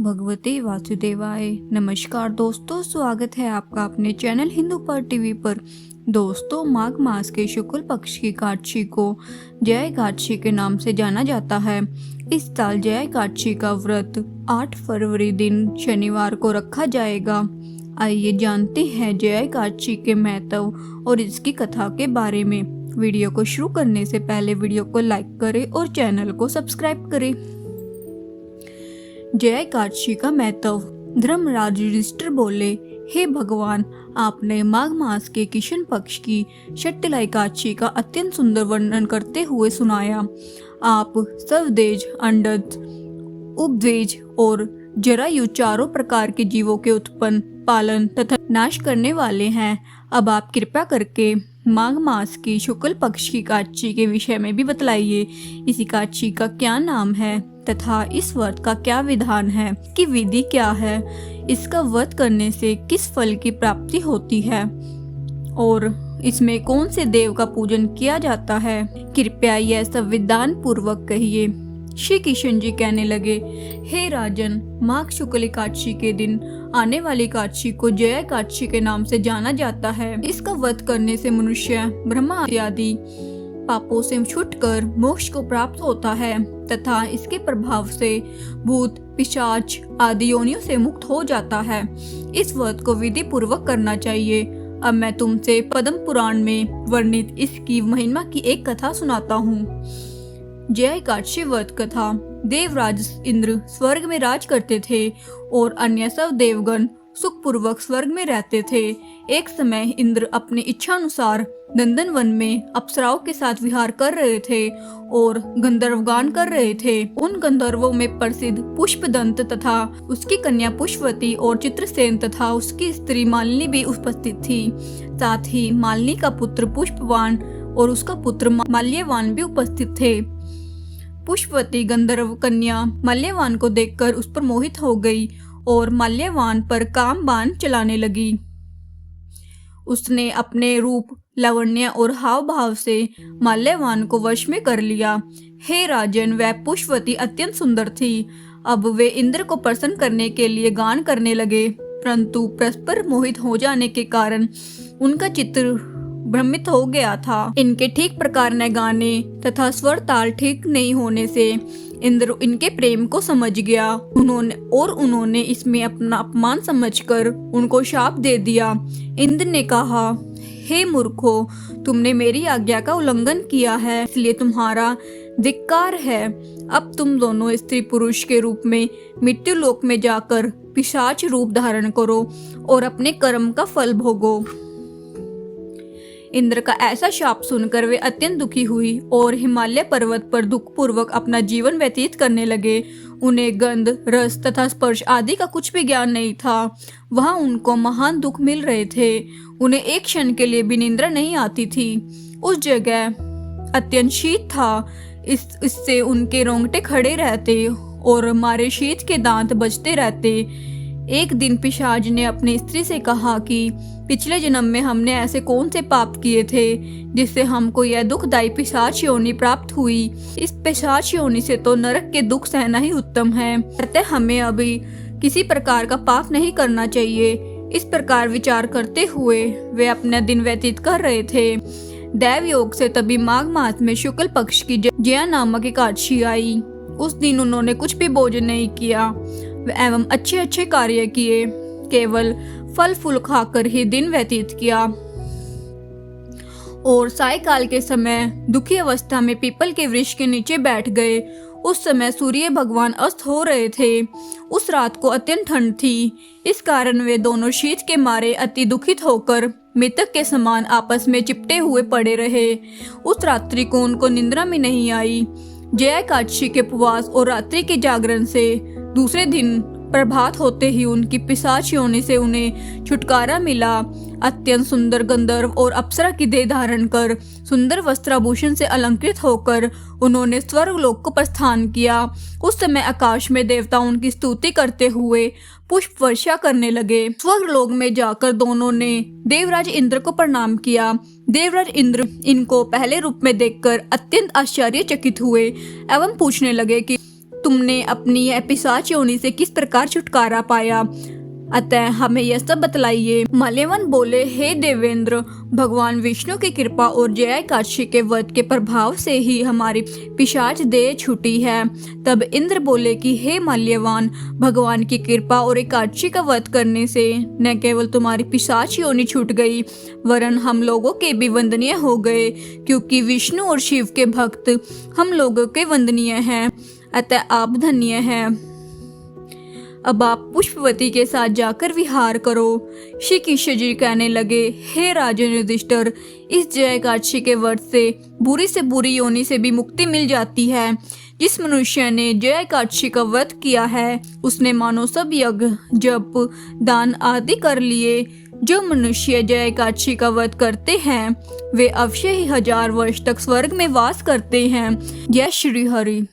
भगवते वासुदेवाय। नमस्कार दोस्तों, स्वागत है आपका अपने चैनल हिंदू पर टीवी पर। दोस्तों, माघ मास के शुक्ल पक्ष की एकादशी को जया एकादशी के नाम से जाना जाता है। इस साल जया एकादशी का व्रत 8 फरवरी दिन शनिवार को रखा जाएगा। आइए जानते हैं जया एकादशी के महत्व और इसकी कथा के बारे में। वीडियो को शुरू करने से पहले वीडियो को लाइक करें और चैनल को सब्सक्राइब करें। जया एकादशी का महत्व। धर्मराज युधिष्ठिर बोले, हे भगवान, आपने माघ मास के कृष्ण पक्ष की शक्तिला एकादशी का अत्यंत सुंदर वर्णन करते हुए सुनाया। आप स्वदेज, अंडज, उपद्वेज और जरायु चारों प्रकार के जीवों के उत्पन्न, पालन तथा नाश करने वाले हैं। अब आप कृपा करके माघ मास की शुक्ल पक्ष की एकादशी के विषय में भी बतलाइए। इस एकादशी का क्या नाम है तथा इस व्रत का क्या विधान है, कि विधि क्या है, इसका व्रत करने से किस फल की प्राप्ति होती है और इसमें कौन से देव का पूजन किया जाता है। कृपया यह संविधान पूर्वक कहिए। श्री कृष्ण जी कहने लगे, हे राजन, माघ शुक्ल एकादशी के दिन आने वाली एकादशी को जया एकादशी के नाम से जाना जाता है। इसका व्रत करने से मनुष्य ब्रह्मा आदि पापों से छूटकर मोक्ष को प्राप्त होता है तथा इसके प्रभाव से भूत, पिशाच आदि योनियों से मुक्त हो जाता है। इस व्रत को विधि पूर्वक करना चाहिए। अब मैं तुमसे पद्म पुराण में वर्णित इसकी महिमा की एक कथा सुनाता हूँ। जया एकादशी व्रत कथा। देवराज इंद्र स्वर्ग में राज करते थे और अन्य सब देवगण सुखपूर्वक स्वर्ग में रहते थे। एक समय इंद्र अपनी इच्छा अनुसार नंदन वन में अप्सराओं के साथ विहार कर रहे थे और गंधर्वगान कर रहे थे। उन गंधर्वों में प्रसिद्ध पुष्पदंत तथा उसकी कन्या पुष्पवती और चित्रसेन तथा उसकी स्त्री मालिनी भी उपस्थित थी। साथ ही मालिनी का पुत्र पुष्पवान और उसका पुत्र माल्यवान भी उपस्थित थे। पुष्पवती गंधर्व कन्या माल्यवान को देखकर उस पर मोहित हो गई और माल्यवान पर काम बाण चलाने लगी। उसने अपने रूप, लावण्य और हाव भाव से माल्यवान को वश में कर लिया। हे राजन, वह पुष्पवती अत्यंत सुंदर थी। अब वे इंद्र को प्रसन्न करने के लिए गान करने लगे, परंतु परस्पर मोहित हो जाने के कारण उनका चित्र भ्रमित हो गया था। इनके ठीक प्रकार न गाने तथा स्वर ताल ठीक नहीं होने से इंद्र इनके प्रेम को समझ गया। उन्होंने इसमें अपना अपमान समझकर उनको शाप दे दिया। इंद्र ने कहा, हे मूर्खो, तुमने मेरी आज्ञा का उल्लंघन किया है, इसलिए तुम्हारा धिक्कार है। अब तुम दोनों स्त्री पुरुष के रूप में मृत्यु लोक में जाकर पिशाच रूप धारण करो और अपने कर्म का फल भोगो। इंद्र का ऐसा शाप सुनकर वे अत्यंत दुखी हुई और हिमालय पर्वत पर दुख पूर्वक अपना जीवन व्यतीत करने लगे। उन्हें गंध, रस तथा स्पर्श आदि का कुछ भी ज्ञान नहीं था। वहां उनको महान दुख मिल रहे थे। उन्हें एक क्षण के लिए भी निद्रा नहीं आती थी। उस जगह अत्यंत शीत था। इससे उनके रोंगटे खड़े रहते और मारे शीत के दांत बजते रहते। एक दिन पिशाच ने अपनी स्त्री से कहा कि पिछले जन्म में हमने ऐसे कौन से पाप किए थे जिससे हमको यह दुखदायी पिशाच योनि प्राप्त हुई। इस पिशाच योनि से तो नरक के दुख सहना ही उत्तम है, अतः हमें अभी किसी प्रकार का पाप नहीं करना चाहिए। इस प्रकार विचार करते हुए वे अपना दिन व्यतीत कर रहे थे। दैव योग से तभी माघ मास में शुक्ल पक्ष की जया नामक एकादशी आई। उस दिन उन्होंने कुछ भी भोजन नहीं किया एवं अच्छे अच्छे कार्य किए, केवल फल फूल खाकर ही दिन व्यतीत किया और सायकाल के समय दुखी अवस्था में पीपल के वृक्ष के नीचे बैठ गए। उस समय सूर्य भगवान अस्त हो रहे थे। उस रात को अत्यंत ठंड थी। इस कारण वे दोनों शीत के मारे अति दुखित होकर मृतक के समान आपस में चिपटे हुए पड़े रहे। उस रात्रि को उनको निद्रा में नहीं आई। जया एकादशी के उपवास और रात्रि के जागरण से दूसरे दिन प्रभात होते ही उनकी पिशाच योनि से उन्हें छुटकारा मिला। अत्यंत सुंदर गंधर्व और अप्सरा की देह धारण कर सुंदर वस्त्राभूषण से अलंकृत होकर उन्होंने स्वर्ग लोक को प्रस्थान किया। उस समय आकाश में देवता उनकी स्तुति करते हुए पुष्प वर्षा करने लगे। स्वर्ग लोक में जाकर दोनों ने देवराज इंद्र को प्रणाम किया। देवराज इंद्र इनको पहले रूप में देखकर अत्यंत आश्चर्यचकित हुए एवं पूछने लगे कि तुमने अपनी यह पिशाच योनि से किस प्रकार छुटकारा पाया, अतः हमें यह सब बतलाइए। माल्यवन बोले, हे देवेंद्र, भगवान विष्णु की कृपा और जयाकाक्षी के वध के प्रभाव से ही हमारी पिशाच देह छूटी है। तब इंद्र बोले कि हे माल्यवान, भगवान की कृपा और एकादशी का वध करने से न केवल तुम्हारी पिशाच योनि छूट गई, वरन हम लोगों के भी वंदनीय हो गए, क्योंकि विष्णु और शिव के भक्त हम लोगों के वंदनीय हैं, अतः आप धन्य हैं। अब आप पुष्पवती के साथ जाकर विहार करो। श्री कृष्ण जी कहने लगे, हे राजन युधिष्ठिर, इस जयाकाक्षी के वध से बुरी योनि से भी मुक्ति मिल जाती है। जिस मनुष्य ने जयाकाक्षी का वध किया है, उसने मानो सब यज्ञ, जप, दान आदि कर लिए। जो मनुष्य जयाकाक्षी का वध करते हैं, वे अवश्य ही 1000 वर्ष तक स्वर्ग में वास करते हैं। जय श्री हरि।